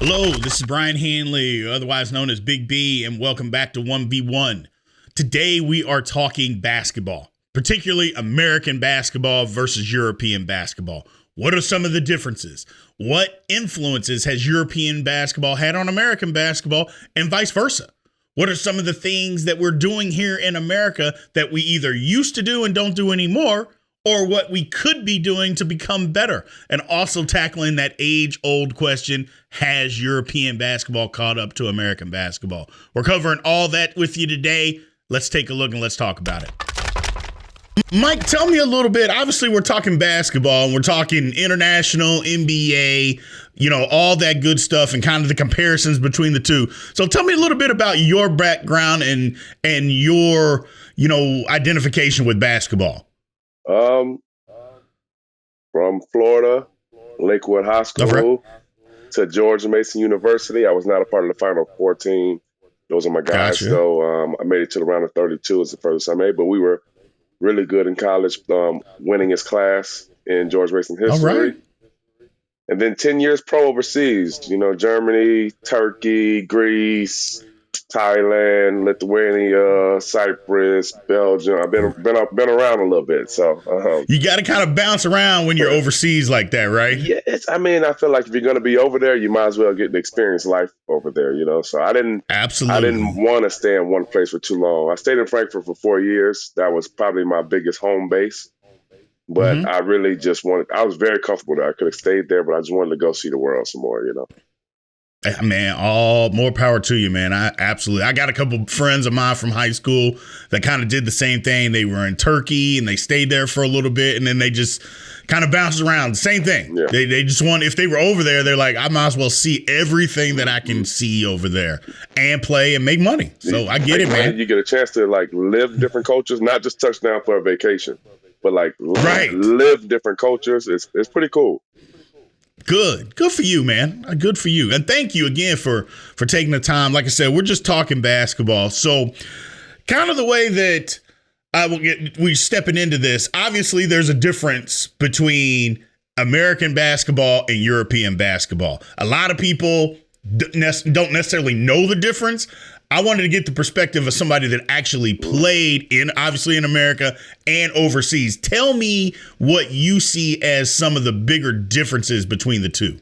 Hello, this is Brian Hanley, otherwise known as Big B, and welcome back to 1v1. Today we are talking basketball, particularly American basketball versus European basketball. What are some of the differences? What influences has European basketball had on American basketball and vice versa? What are some of the things that we're doing here in America that we either used to do and don't do anymore, or what we could be doing to become better? And also tackling that age-old question, has European basketball caught up to American basketball? We're covering all that with you today. Let's take a look and let's talk about it. Mike, tell me a little bit. Obviously, we're talking basketball and we're talking international, NBA, all that good stuff and kind of the comparisons between the two. So tell me a little bit about your background and your, identification with basketball. From Florida, Lakewood High School to George Mason University. I was not a part of the Final Four team. Those are my guys. Gotcha. So I made it to the round of 32 as the furthest I made, but we were really good in college, winning his class in George Mason history. All right. And then 10 years pro overseas, Germany, Turkey, Greece, Thailand, Lithuania, Cyprus, Belgium. I've been around a little bit. So you got to kind of bounce around when you're overseas like that, right? Yeah, I feel like if you're going to be over there, you might as well get to experience life over there, So I didn't want to stay in one place for too long. I stayed in Frankfurt for 4 years. That was probably my biggest home base. But I really just I was very comfortable there. I could have stayed there, but I just wanted to go see the world some more, Man, all more power to you, man. I got a couple friends of mine from high school that kind of did the same thing. They were in Turkey and they stayed there for a little bit and then they just kind of bounced around. Same thing. Yeah. They just want, if they were over there, they're like, I might as well see everything that I can see over there and play and make money. So I get it, man. You get a chance to live different cultures, not just touch down for a vacation, but live different cultures. It's pretty cool. Good for you, man. Good for you. And thank you again for taking the time. Like I said, we're just talking basketball. So kind of the way that we're stepping into this, obviously there's a difference between American basketball and European basketball. A lot of people don't necessarily know the difference. I wanted to get the perspective of somebody that actually played obviously in America and overseas. Tell me what you see as some of the bigger differences between the two.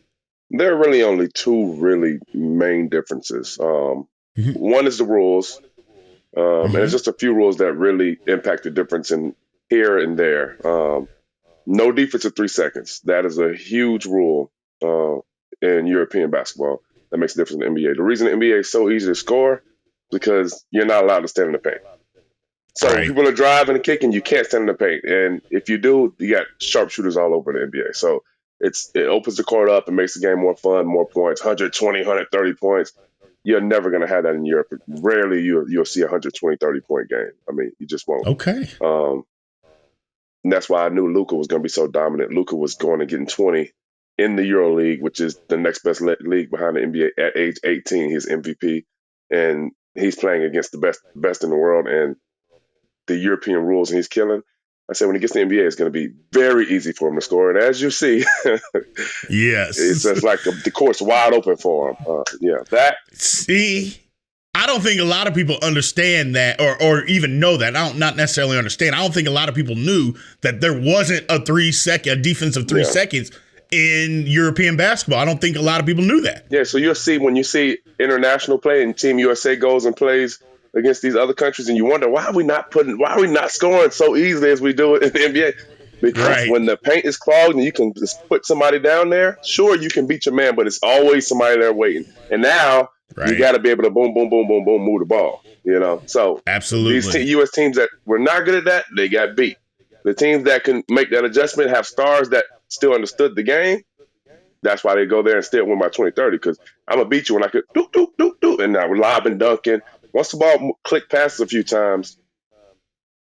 There are really only two really main differences. One is the rules. And there's just a few rules that really impact the difference in here and there. No defense at 3 seconds. That is a huge rule in European basketball. That makes a difference in the NBA. The reason the NBA is so easy to score because you're not allowed to stand in the paint. So people are driving and kicking, you can't stand in the paint. And if you do, you got sharpshooters all over the NBA. So it opens the court up and makes the game more fun, more points, 120, 130 points. You're never going to have that in Europe. Rarely you'll see a 120, 30-point game. I mean, you just won't. Okay. And that's why I knew Luka was going to be so dominant. Luka was going to get 20 in the EuroLeague, which is the next best league behind the NBA at age 18. He's MVP. And he's playing against the best in the world and the European rules, and he's killing. I said when he gets to the NBA, it's going to be very easy for him to score. And as you see, yes, it's just like the court's wide open for him. See, I don't think a lot of people understand that or even know that. Not necessarily understand. I don't think a lot of people knew that there wasn't a defensive 3 seconds in European basketball. I don't think a lot of people knew that. Yeah, so you'll see when you see international play and Team USA goes and plays against these other countries and you wonder why are we not scoring so easily as we do it in the NBA? Because when the paint is clogged and you can just put somebody down there, sure you can beat your man, but it's always somebody there waiting. And now you got to be able to boom, boom, boom, boom, boom, move the ball. So absolutely, these U.S. teams that were not good at that, they got beat. The teams that can make that adjustment have stars that still understood the game. That's why they go there and still win by 20-30 because I'm going to beat you when I could do. And now we're lobbing, dunking. Once the ball click passes a few times,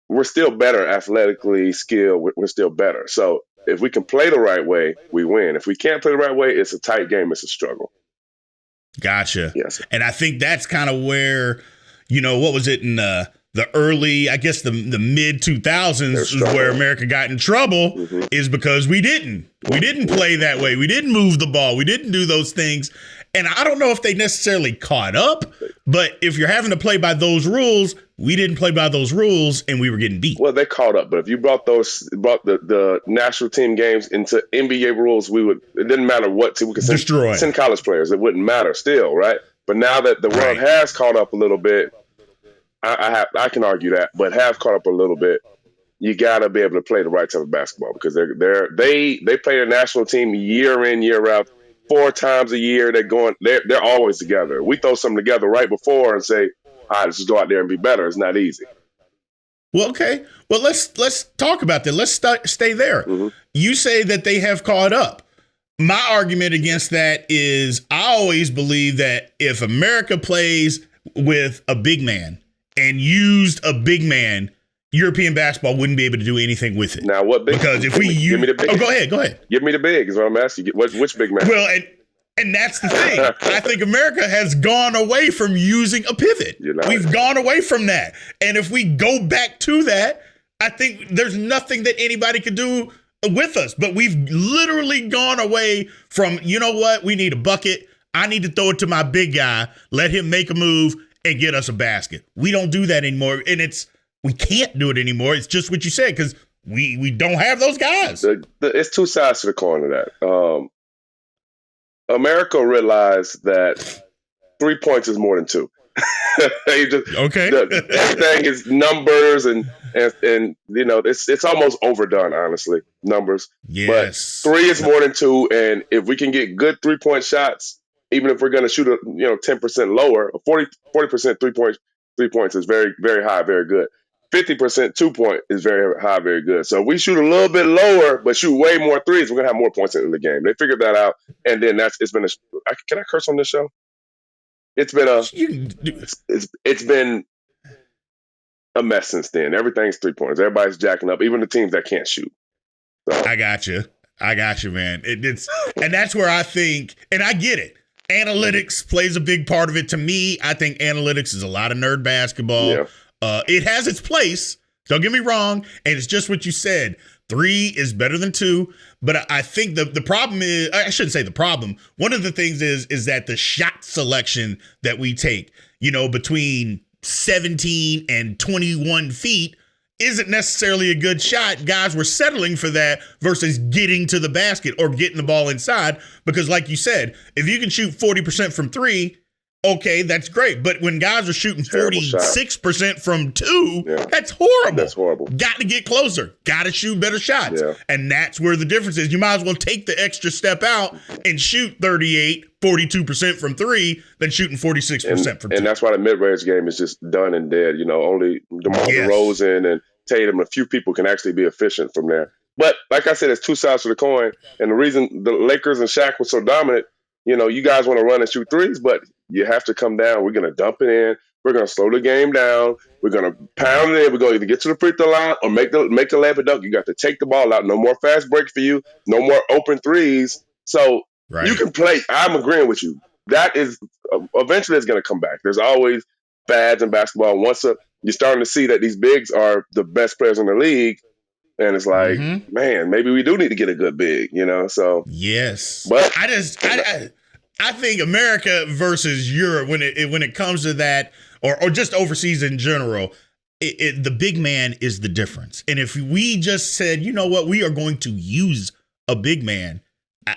we're still better athletically, skilled. We're still better. So if we can play the right way, we win. If we can't play the right way, it's a tight game. It's a struggle. Gotcha. Yes. And I think that's kind of where, what was it in the early, I guess the mid 2000s is where America got in trouble, is because we didn't play that way. We didn't move the ball. We didn't do those things. And I don't know if they necessarily caught up, but if you're having to play by those rules, we didn't play by those rules and we were getting beat. Well, they caught up, but if you brought the national team games into NBA rules, it didn't matter what team we could send college players. It wouldn't matter still, right? But now that the world has caught up a little bit, I can argue that, but have caught up a little bit, you got to be able to play the right type of basketball because they play their national team year in, year out. 4 times a year, they're always together. We throw something together right before and say, all right, let's just go out there and be better. It's not easy. Well, okay. Well, let's talk about that. Let's stay there. You say that they have caught up. My argument against that is I always believe that if America plays with a big man and used a big man, European basketball wouldn't be able to do anything with it. Now, what big? Because if give me the big. Oh, go ahead. Give me the big is what I'm asking you. Which big man? Well, and that's the thing. I think America has gone away from using a pivot. We've gone away from that. And if we go back to that, I think there's nothing that anybody could do with us. But we've literally gone away from, you know what? We need a bucket. I need to throw it to my big guy, let him make a move and get us a basket. We don't do that anymore. And we can't do it anymore. It's just what you said because we don't have those guys. It's 2 sides to the coin of that. America realized that 3 points is more than 2. Everything is numbers and you know it's almost overdone, honestly. Numbers. Yes. But 3 is more than 2, and if we can get good 3-point shots, even if we're going to shoot 10% lower, 40% 3 points is very, very high, very good. 50% 2-point is very high, very good. So if we shoot a little bit lower, but shoot way more threes, we're gonna have more points in the game. They figured that out, and then can I curse on this show? It's been a mess since then. Everything's 3-pointers. Everybody's jacking up, even the teams that can't shoot. So. I got you, man. And that's where I think, and I get it. Analytics plays a big part of it. To me, I think analytics is a lot of nerd basketball. Yeah. It has its place. Don't get me wrong. And it's just what you said. 3 is better than 2. But I think the problem is, I shouldn't say the problem. One of the things is that the shot selection that we take, between 17 and 21 feet isn't necessarily a good shot. Guys were settling for that versus getting to the basket or getting the ball inside. Because like you said, if you can shoot 40% from 3, okay, that's great. But when guys are shooting 46% from 2, that's horrible. That's horrible. Got to get closer. Got to shoot better shots. Yeah. And that's where the difference is. You might as well take the extra step out and shoot 42% from 3 than shooting 46% from 2. And that's why the mid-range game is just done and dead. Only DeMar DeRozan and Tatum, a few people can actually be efficient from there. But like I said, it's 2 sides to the coin. And the reason the Lakers and Shaq were so dominant, you guys want to run and shoot threes, but you have to come down. We're going to dump it in. We're going to slow the game down. We're going to pound it in. We're going to either get to the free throw line or make a layup dunk. You got to take the ball out. No more fast breaks for you. No more open threes. So you can play. I'm agreeing with you. That is eventually it's going to come back. There's always fads in basketball. Once you're starting to see that these bigs are the best players in the league, and it's like, man, maybe we do need to get a good big, So yes, but I think America versus Europe when it comes to that, or just overseas in general, the big man is the difference. And if we just said, you know what, we are going to use a big man,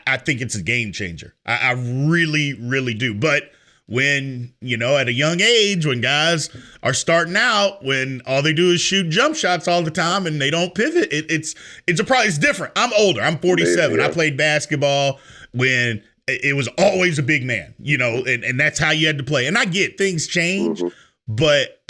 I think it's a game changer. I really, really do. But when, at a young age, when guys are starting out, when all they do is shoot jump shots all the time and they don't pivot, it's different. I'm older. I'm 47. I played basketball when it was always a big man, and that's how you had to play. And I get things change, but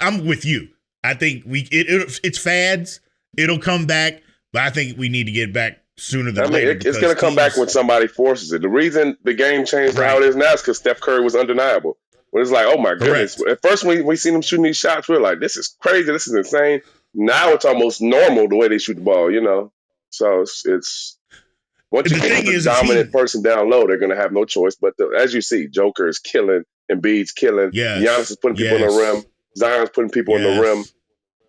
I'm with you. I think it's fads. It'll come back, but I think we need to get back sooner than later. It's going to come back when somebody forces it. The reason the game changed to how it is now is because Steph Curry was undeniable. When it's like, oh my goodness. At first, when we seen him shooting these shots, we were like, this is crazy. This is insane. Now it's almost normal the way they shoot the ball, So it's once you get the dominant person down low, they're going to have no choice. But as you see, Joker is killing, Embiid's killing. Giannis is putting people on the rim. Zion's putting people on the rim. Yes.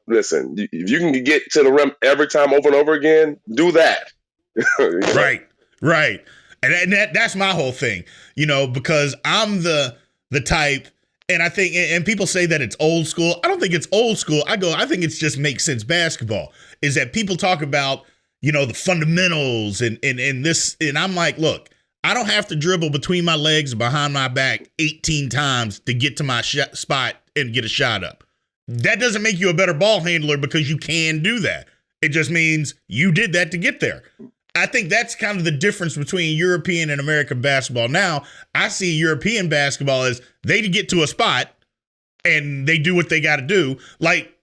Listen, if you can get to the rim every time over and over again, do that. You know? Right. And that's my whole thing, because I'm the type, and I think, and people say that it's old school. I don't think it's old school. I think it's just makes sense basketball, is that people talk about, the fundamentals and this, and I'm like, look, I don't have to dribble between my legs behind my back 18 times to get to my spot and get a shot up. That doesn't make you a better ball handler because you can do that. It just means you did that to get there. I think that's kind of the difference between European and American basketball. Now, I see European basketball as they get to a spot and they do what they got to do. Like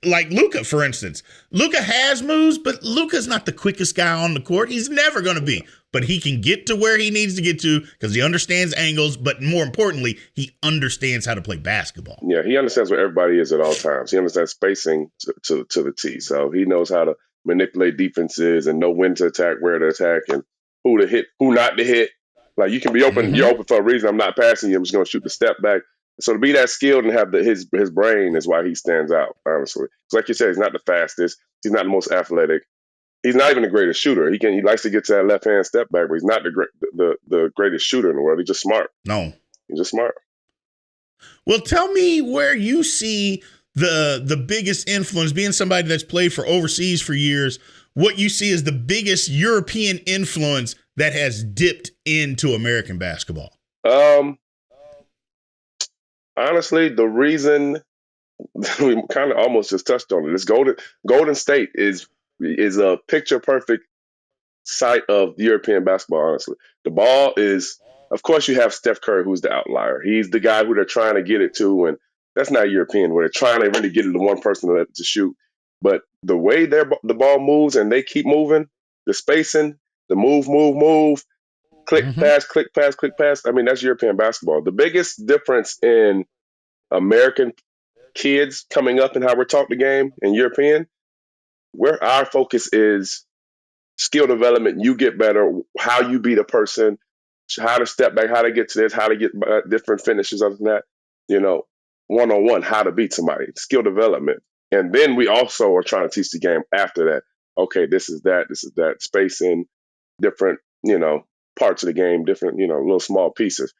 Luka, for instance. Luka has moves, but Luka's not the quickest guy on the court. He's never going to be. But he can get to where he needs to get to because he understands angles. But more importantly, he understands how to play basketball. Yeah, he understands where everybody is at all times. He understands spacing to the T. So he knows how to manipulate defenses and know when to attack, where to attack, and who to hit, who not to hit. Like, you can be open, you're open for a reason. I'm not passing you. I'm just going to shoot the step back. So to be that skilled and have his brain is why he stands out, honestly. It's like you said, he's not the fastest. He's not the most athletic. He's not even the greatest shooter. He likes to get to that left hand step back, but he's not the greatest shooter in the world. He's just smart. No, he's just smart. Well, tell me where you see the biggest influence, being somebody that's played for overseas for years. What you see is the biggest European influence that has dipped into American basketball. Honestly, the reason we kind of almost just touched on it is Golden State is a picture perfect site of European basketball. Honestly, the ball is, of course, you have Steph Curry, who's the outlier. He's the guy who they're trying to get it to, and that's not European, where they're trying to really get it to one person to shoot. But the way the ball moves and they keep moving, the spacing, the move, click, pass, click, pass, click, pass. I mean, that's European basketball. The biggest difference in American kids coming up and how we're taught the game and European, where our focus is skill development, you get better, how you beat a person, how to step back, how to get to this, how to get different finishes, other than that, one-on-one, how to beat somebody, skill development. And then we also are trying to teach the game after that. Okay, this is that, spacing, different, parts of the game, different, little small pieces.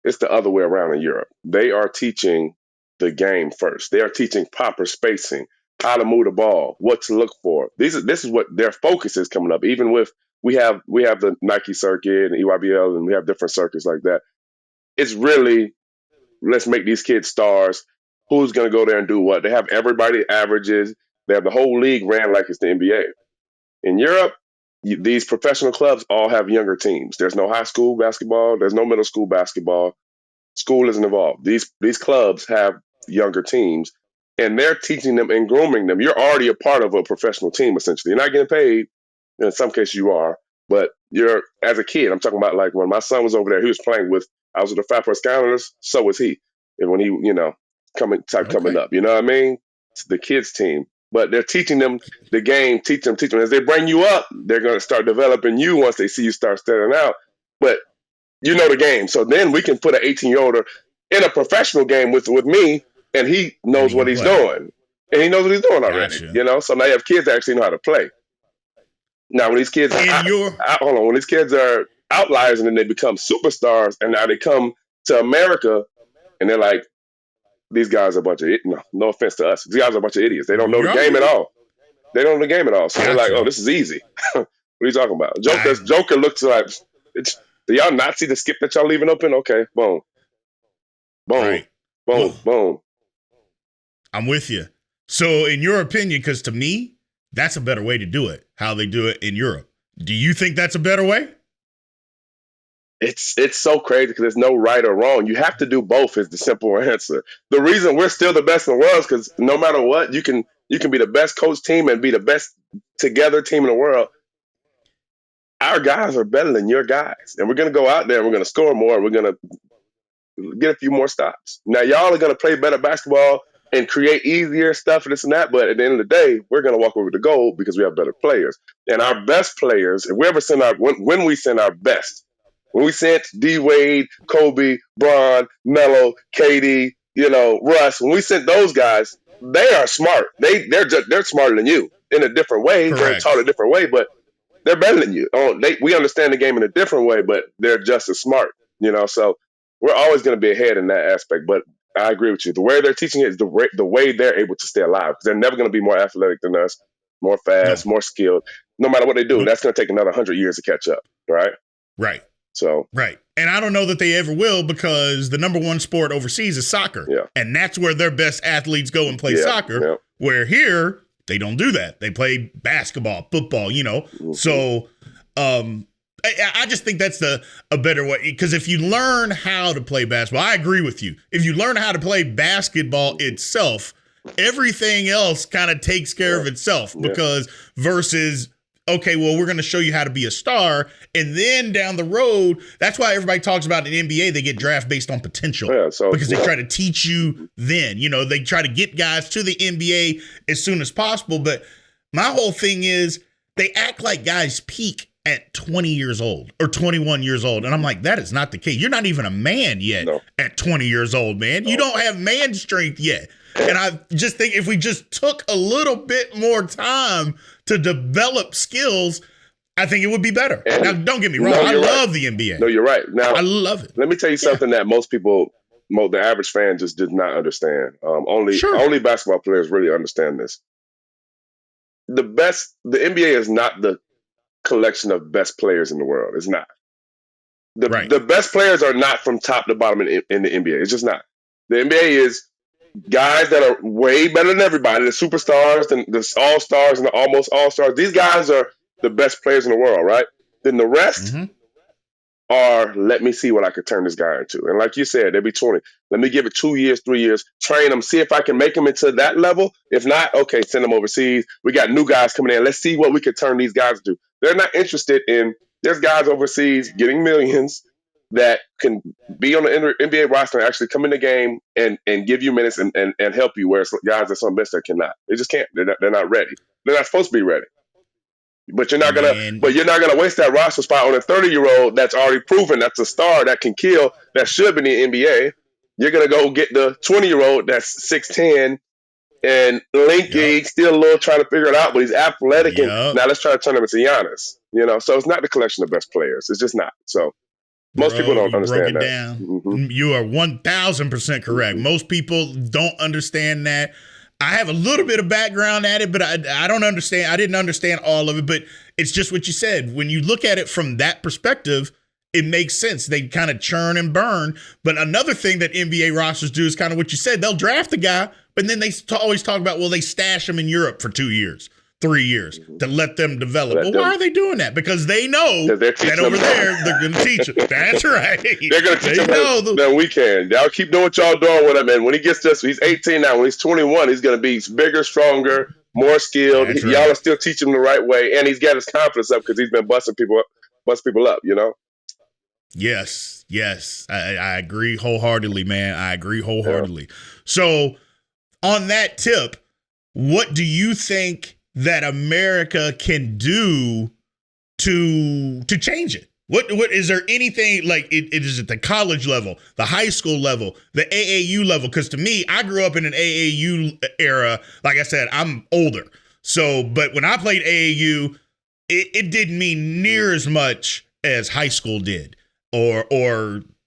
It's the other way around in Europe. They are teaching the game first. They are teaching proper spacing, how to move the ball, what to look for. This is what their focus is coming up. Even with we have the Nike circuit and EYBL, and we have different circuits like that. It's really, let's make these kids stars. Who's going to go there and do what? They have everybody averages. They have the whole league ran like it's the NBA. In Europe, these professional clubs all have younger teams. There's no high school basketball. There's no middle school basketball. School isn't involved. These clubs have younger teams, and they're teaching them and grooming them. You're already a part of a professional team, essentially. You're not getting paid. In some cases you are, but you're, as a kid, I'm talking about like when my son was over there, he was playing with, I was with the Fat Force Skylanders, so was he. And when he, coming up, you know what I mean? It's the kids team. But they're teaching them the game, teach them. As they bring you up, they're going to start developing you once they see you start standing out. But you know the game. So then we can put an 18-year-old in a professional game with me, and he knows what he's doing. And he knows what he's doing already. Gotcha. So now you have kids that actually know how to play. Now, when these kids when these kids are outliers and then they become superstars, and now they come to America and they're like, these guys are a bunch of no offense to us. These guys are a bunch of idiots. They don't know the game at all. They don't know the game at all. So they're like, oh, this is easy. What are you talking about? Joker looks like, do y'all not see the skip that y'all leaving open? Okay, boom. Boom. I'm with you. So in your opinion, because to me, that's a better way to do it, how they do it in Europe. Do you think that's a better way? It's so crazy because there's no right or wrong. You have to do both is the simple answer. The reason we're still the best in the world is because no matter what, you can be the best coach team and be the best together team in the world. Our guys are better than your guys. And we're going to go out there and we're going to score more and we're going to get a few more stops. Now, y'all are going to play better basketball and create easier stuff and this and that. But at the end of the day, we're going to walk over the goal because we have better players. And our best players, if we ever send when we send our best, when we sent D Wade, Kobe, Bron, Melo, KD, Russ, when we sent those guys, they are smart. They're smarter than you in a different way. They're taught a Correct. different way, but they're better than you. We understand the game in a different way, but they're just as smart. So we're always going to be ahead in that aspect. But I agree with you. The way they're teaching it is the way they're able to stay alive, because they're never going to be more athletic than us, more No. fast, more skilled. No matter what they do, Nope. that's going to take another 100 years to catch up, right? Right. So Right. And I don't know that they ever will, because the number one sport overseas is soccer. Yeah. And that's where their best athletes go and play soccer. Yeah. Where here, they don't do that. They play basketball, football, Mm-hmm. So I just think that's a better way. Because if you learn how to play basketball, I agree with you. If you learn how to play basketball itself, everything else kind of takes care of itself. Because versus, okay, well, we're going to show you how to be a star. And then down the road, that's why everybody talks about in the NBA, they get draft based on potential. Because they try to teach you then. They try to get guys to the NBA as soon as possible. But my whole thing is they act like guys peak at 20 years old or 21 years old. And I'm like, that is not the case. You're not even a man yet at 20 years old, man. You don't have man strength yet. And I just think if we just took a little bit more time to develop skills, I think it would be better. Now, don't get me wrong. I love the NBA. No, you're right. Now, I love it. Let me tell you something that most people, the average fan, just did not understand. Only basketball players really understand this. The NBA is not the collection of best players in the world. It's not. The best players are not from top to bottom in the NBA. It's just not. The NBA is guys that are way better than everybody, the superstars, the all-stars, and the almost all-stars. These guys are the best players in the world, right? Then the rest are, let me see what I could turn this guy into. And like you said, they'll be 20. Let me give it 2 years, 3 years, train them, see if I can make them into that level. If not, okay, send them overseas. We got new guys coming in. Let's see what we could turn these guys into. They're not interested in, there's guys overseas getting millions that can be on the NBA roster and actually come in the game and give you minutes and help you, whereas guys that's on bench that cannot. They just can't. They're not ready. They're not supposed to be ready. But you're not gonna waste that roster spot on a 30-year-old that's already proven that's a star that can kill, that should be in the NBA. You're gonna go get the 20-year-old that's 6'10" and lanky, still a little trying to figure it out, but he's athletic. And now let's try to turn him into Giannis. So it's not the collection of best players. It's just not. So most people don't understand that. Down. You are 1,000% correct. Most people don't understand that. I have a little bit of background at it, but I don't understand. I didn't understand all of it, but it's just what you said. When you look at it from that perspective, it makes sense. They kind of churn and burn. But another thing that NBA rosters do is kind of what you said. They'll draft a guy, but then they always talk about, well, they stash him in Europe for 2 years, 3 years to let them develop. Why are they doing that? Because they know that over there, they're going to teach them. That's right. They're going to teach him than we can. Y'all keep doing what y'all doing with him. And when he gets this, he's 18 now. When he's 21, he's going to be bigger, stronger, more skilled. Y'all are still teaching him the right way. And he's got his confidence up because he's been busting people up, Yes. I agree wholeheartedly, man. I agree wholeheartedly. So on that tip, what do you think that America can do to change it? What is there anything like it is at the college level, the high school level, the AAU level? Because to me, I grew up in an AAU era. Like I said, I'm older. So, but when I played AAU, it didn't mean near as much as high school did, or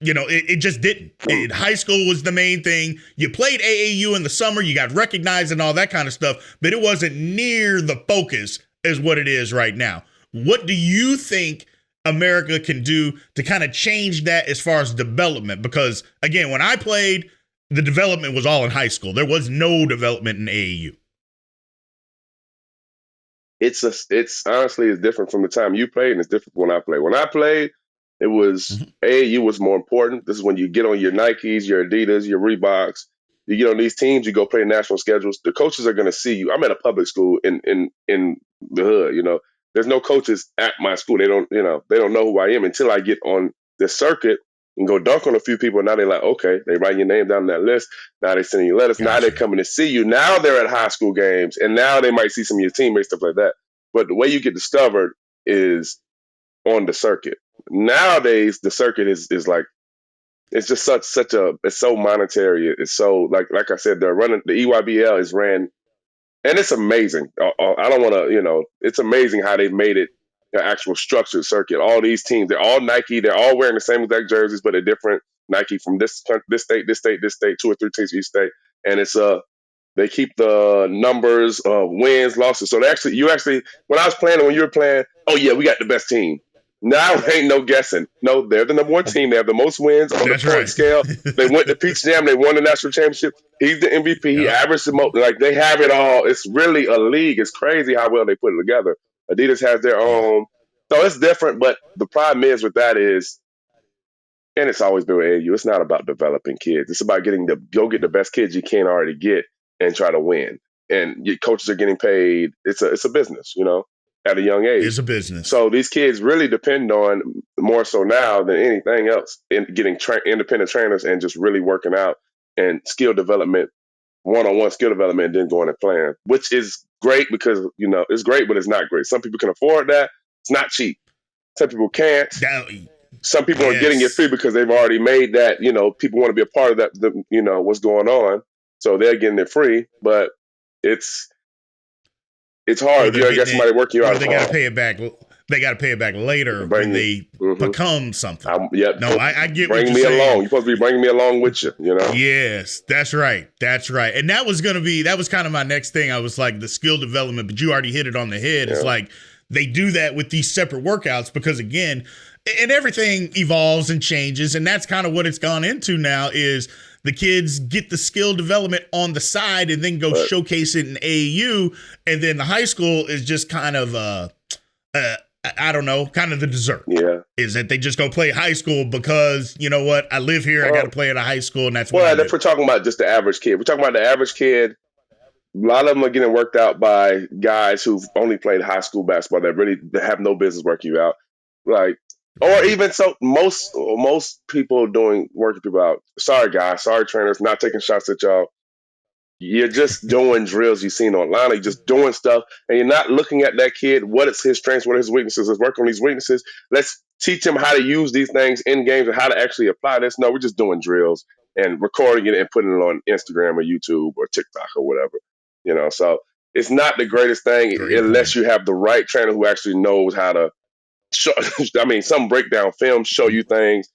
it just didn't. High school was the main thing. You played AAU in the summer, you got recognized and all that kind of stuff, but it wasn't near the focus as what it is right now. What do you think America can do to kind of change that as far as development? Because again, when I played, the development was all in high school. There was no development in AAU. It's honestly, it's different from the time you played, and it's different when I played. When I played, it was AAU was more important. This is when you get on your Nikes, your Adidas, your Reeboks. You get on these teams, you go play national schedules. The coaches are going to see you. I'm at a public school in the hood. There's no coaches at my school. They don't know who I am until I get on the circuit and go dunk on a few people. Now they're like, okay, they write your name down on that list. Now they sending you letters. Gotcha. Now they're coming to see you. Now they're at high school games, and now they might see some of your teammates, stuff like that. But the way you get discovered is on the circuit. Nowadays, the circuit is like it's just it's so monetary. It's so like I said, they're running the EYBL is ran, and it's amazing. I don't want to, it's amazing how they've made it an actual structured circuit. All these teams, they're all Nike. They're all wearing the same exact jerseys, but they're different. Nike from this state, this state, this state, 2 or 3 teams each state, and it's they keep the numbers of wins, losses. So when I was playing and when you were playing, oh yeah, we got the best team. Now ain't no guessing. No, they're the number 1 team. They have the most wins on That's the point right. scale. They went to Peach Jam. They won the national championship. He's the MVP. He averaged the most. Like, they have it all. It's really a league. It's crazy how well they put it together. Adidas has their own. So it's different. But the problem is with that is, and it's always been with AAU, it's not about developing kids. It's about go get the best kids you can already get and try to win. And your coaches are getting paid. It's a business, at a young age. It's a business. So these kids really depend on, more so now than anything else, in getting independent trainers and just really working out and skill development, one-on-one skill development, and then going and playing, which is great because, it's great, but it's not great. Some people can afford that. It's not cheap. Some people can't. Some people are getting it free because they've already made that, people want to be a part of that, what's going on. So they're getting it free, but it's hard if you got somebody working you out. They got to pay it back. They got to pay it back later when they become something. Yep. No, I get what bring you're me saying. along. You're supposed to be bringing me along with you, Yes, that's right. That's right. And that was kind of my next thing. I was like, the skill development, but you already hit it on the head. Yeah. It's like they do that with these separate workouts because, again, and everything evolves and changes. And that's kind of what it's gone into now is the kids get the skill development on the side and then go showcase it in AAU. And then the high school is just kind of, I don't know, kind of the dessert. Yeah. Is that they just go play high school because, you know what, I live here, I got to play at a high school, and that's what I do. If we're talking about just the average kid. We're talking about the average kid. A lot of them are getting worked out by guys who've only played high school basketball that have no business working you out. Like, or even so, most people working people out. Sorry, guys. Sorry, trainers. Not taking shots at y'all. You're just doing drills you've seen online. You're just doing stuff, and you're not looking at that kid. What is his strengths? What are his weaknesses? Let's work on these weaknesses. Let's teach him how to use these things in games and how to actually apply this. No, we're just doing drills and recording it and putting it on Instagram or YouTube or TikTok or whatever. So it's not the greatest thing unless you have the right trainer who actually knows how to show. Some breakdown films show you things.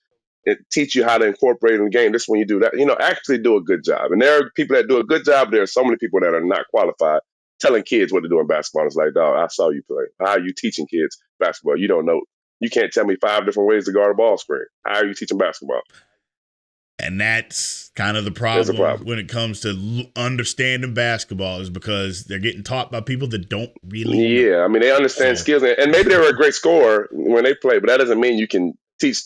It teach you how to incorporate in the game. This is when you do that. Actually do a good job. And there are people that do a good job. There are so many people that are not qualified telling kids what to do in basketball. It's like, dog, I saw you play. How are you teaching kids basketball? You don't know. You can't tell me 5 different ways to guard a ball screen. How are you teaching basketball? And that's kind of the problem when it comes to understanding basketball is because they're getting taught by people that don't really know. They understand skills. And maybe they were a great scorer when they play, but that doesn't mean you can teach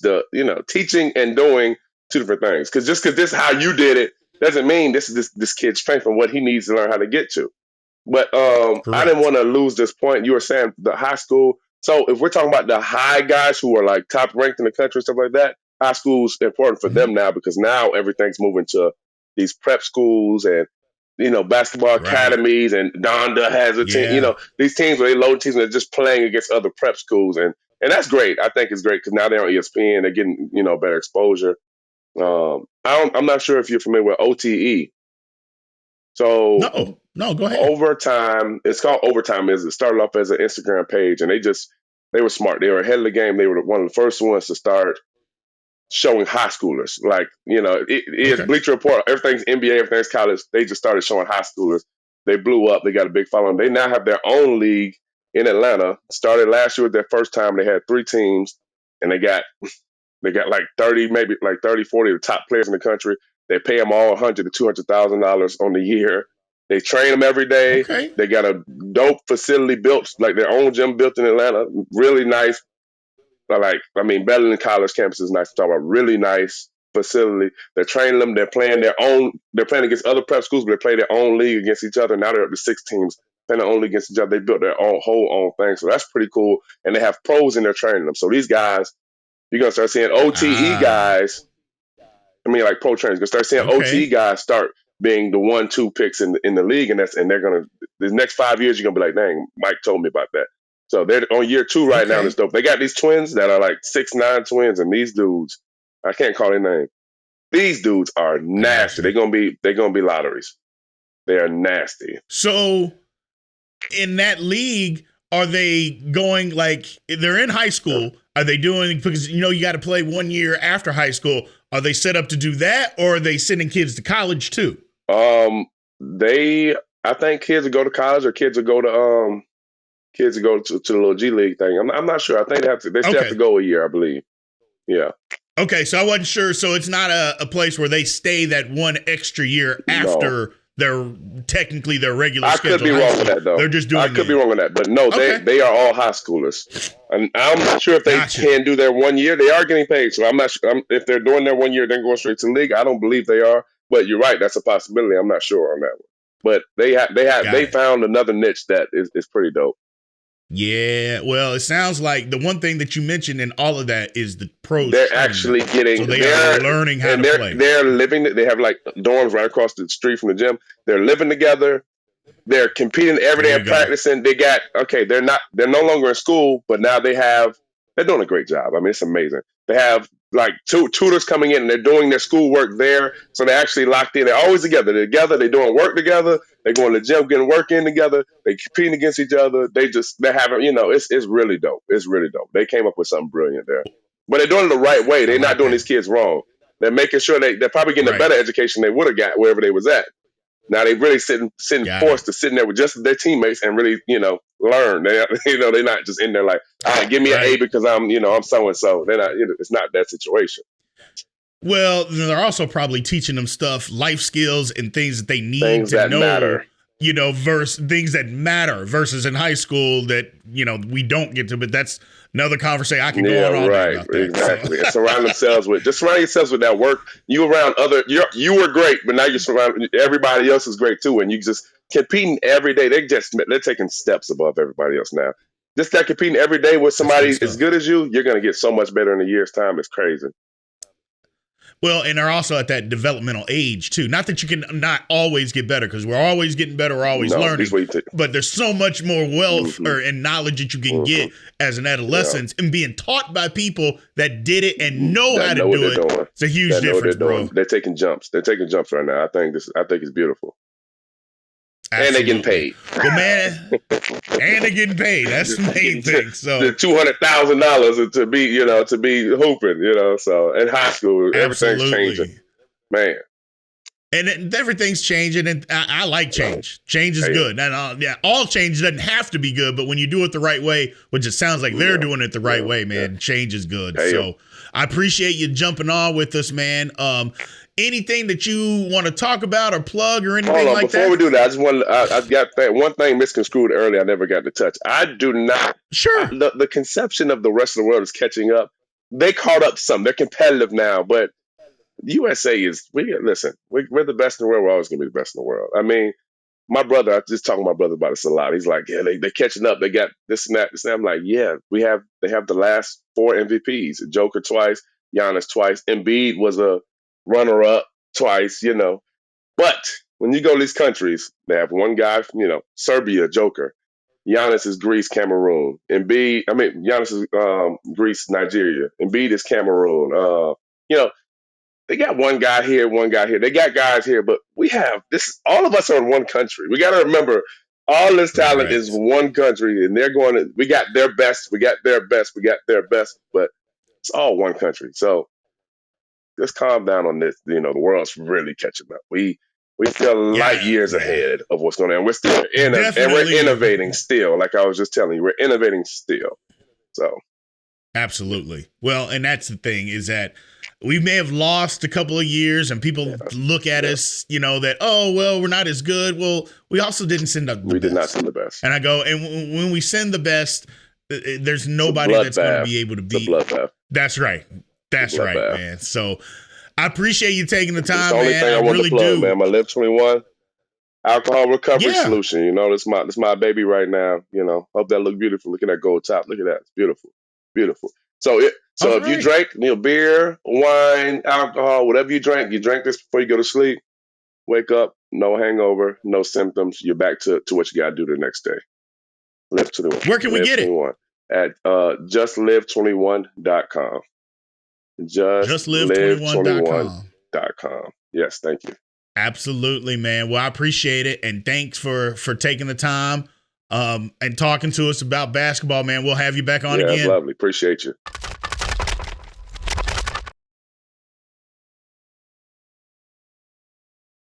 teaching and doing 2 different things. Because just because this is how you did it doesn't mean this is this kid's strength and what he needs to learn how to get to. But I didn't want to lose this point. You were saying the high school. So if we're talking about the high guys who are like top ranked in the country and stuff like that, high school's important for them now because now everything's moving to these prep schools and basketball academies, and Donda has a team. These teams where they load teams and they're just playing against other prep schools, and that's great. I think it's great because now they're on ESPN. They're getting better exposure. I'm not sure if you're familiar with OTE. So no, go ahead. Overtime. It's called Overtime. It started off as an Instagram page, and they were smart. They were ahead of the game. They were one of the first ones to start showing high schoolers. Like, it's Bleacher Report, everything's NBA, everything's college. They just started showing high schoolers. They blew up. They got a big following. They now have their own league in Atlanta. Started last year with their first time. They had 3 teams, and they got like 30, maybe like 30, 40 of the top players in the country. They pay them all $100,000 to $200,000 on the year. They train them every day. Okay. They got a dope facility built, like their own gym built in Atlanta. Really nice. Better than college campus is nice to talk about. Really nice facility. They're training them. They're playing against other prep schools, but they play their own league against each other. Now they're up to 6 teams playing their own league against each other. They built their whole thing. So that's pretty cool. And they have pros in there training them. So these guys, you're going to start seeing OTE guys. Like pro trainers. You're going to start seeing OTE guys start being the 1-2 picks in the league. And they're going to, the next 5 years, you're going to be like, dang, Mike told me about that. So they're on year 2 right now. That's dope. They got these twins that are like 6'9" twins, and these dudes, I can't call their name. These dudes are nasty. They're gonna be lotteries. They are nasty. So in that league, are they going like they're in high school? Are they doing, because you got to play 1 year after high school? Are they set up to do that, or are they sending kids to college too? I think kids will go to college, or kids will go to the little G League thing. I'm not sure. I think they still have to go a year, I believe. Yeah. Okay, so I wasn't sure. So it's not a place where they stay that one extra year after their regular schedule. I could be wrong with that, though. They're just doing. I could be wrong with that, but no, they are all high schoolers. And I'm not sure if they can do their 1 year. They are getting paid, so I'm not sure if they're doing their 1 year, then going straight to the league. I don't believe they are, but you're right. That's a possibility. I'm not sure on that one. But they found another niche that is pretty dope. Yeah, well, it sounds like the one thing that you mentioned in all of that is the pros. They're actually getting. So they are learning how to play. They're living. They have like dorms right across the street from the gym. They're living together. They're competing every day and practicing. They're no longer in school, but now they're doing a great job. I mean, it's amazing. They have like two tutors coming in, and they're doing their schoolwork there. So they're actually locked in. They're always together. They're together. They're doing work together. They're going to the gym, getting work in together. They're competing against each other. They're having, it's really dope. It's really dope. They came up with something brilliant there. But they're doing it the right way. They're not doing these kids wrong. They're making sure they're probably getting a better education they would have got wherever they was at. Now they really sitting forced to sit in there with just their teammates and really, learn. They're not just in there like, all right, give me an A because I'm so and so. They're not. It's not that situation. Well, they're also probably teaching them life skills and things that they need to know. Matter. Versus things that matter versus in high school that we don't get to. But that's another conversation. I can go on all day about that. Exactly. So. Surround yourselves with that work. You were great, but now you're surrounded. Everybody else is great too, and you just competing every day. They're taking steps above everybody else now. Just that competing every day with somebody as good as you, you're going to get so much better in a year's time. It's crazy. Well, and they're also at that developmental age, too. Not that you can not always get better, because we're always getting better, we're always learning. But there's so much more wealth and knowledge that you can get as an adolescent and being taught by people that did it and know how to do it. Doing. It's a huge difference, bro. They're taking jumps. They're taking jumps right now. I think it's beautiful. Absolutely. And they're getting paid. Well, man, and they're getting paid. That's the main thing. So the $200,000 to be hooping. So in high school, everything's changing, man. And everything's changing, and I like change. Change is good. And all change doesn't have to be good, but when you do it the right way, which it sounds like they're doing it the right way, man, change is good. So I appreciate you jumping on with us, man. Anything that you want to talk about or plug or anything like that? Before we do that, I got one thing misconstrued earlier I never got to touch. I do not. Sure. The conception of the rest of the world is catching up. They caught up some. They're competitive now, but USA we're the best in the world. We're always going to be the best in the world. I mean, my brother, I just talking to my brother about this a lot. He's like, yeah, they're catching up. They got this and that. I'm like, yeah, they have the last 4 MVPs. Joker twice, Giannis twice. Embiid was a runner-up twice, But when you go to these countries, they have one guy, Serbia, Joker. Giannis is Greece, Cameroon. Giannis is Greece, Nigeria. Embiid is Cameroon. They got one guy here. They got guys here, but we have this. All of us are in one country. We got to remember, all this talent is one country, and we got their best. We got their best. We got their best, but it's all one country. So just calm down on this. The world's really catching up. We feel light years ahead of what's going on. We're still and we're innovating still. Like I was just telling you, we're innovating still. So absolutely. Well, and that's the thing is that we may have lost a couple of years, and people look at us, that we're not as good. Well, we also didn't send the best. We did not send the best. And I go, and when we send the best, there's nobody that's going to be able to beat. That's right. That's right, man. So I appreciate you taking the time, man. I really do, man. My Live 21 alcohol recovery solution. This my baby right now. Hope that look beautiful. Look at that gold top. Look at that. It's beautiful, beautiful. So if you drink beer, wine, alcohol, whatever you drank this before you go to sleep. Wake up, no hangover, no symptoms. You're back to what you got to do the next day. Live 21. Where can we get it? At justlive21.com. Justlive21.com. kobebryant.com. Yes, thank you. Absolutely, man. Well, I appreciate it. And thanks for taking the time and talking to us about basketball, man. We'll have you back on Yeah, again. it's lovely. Appreciate you.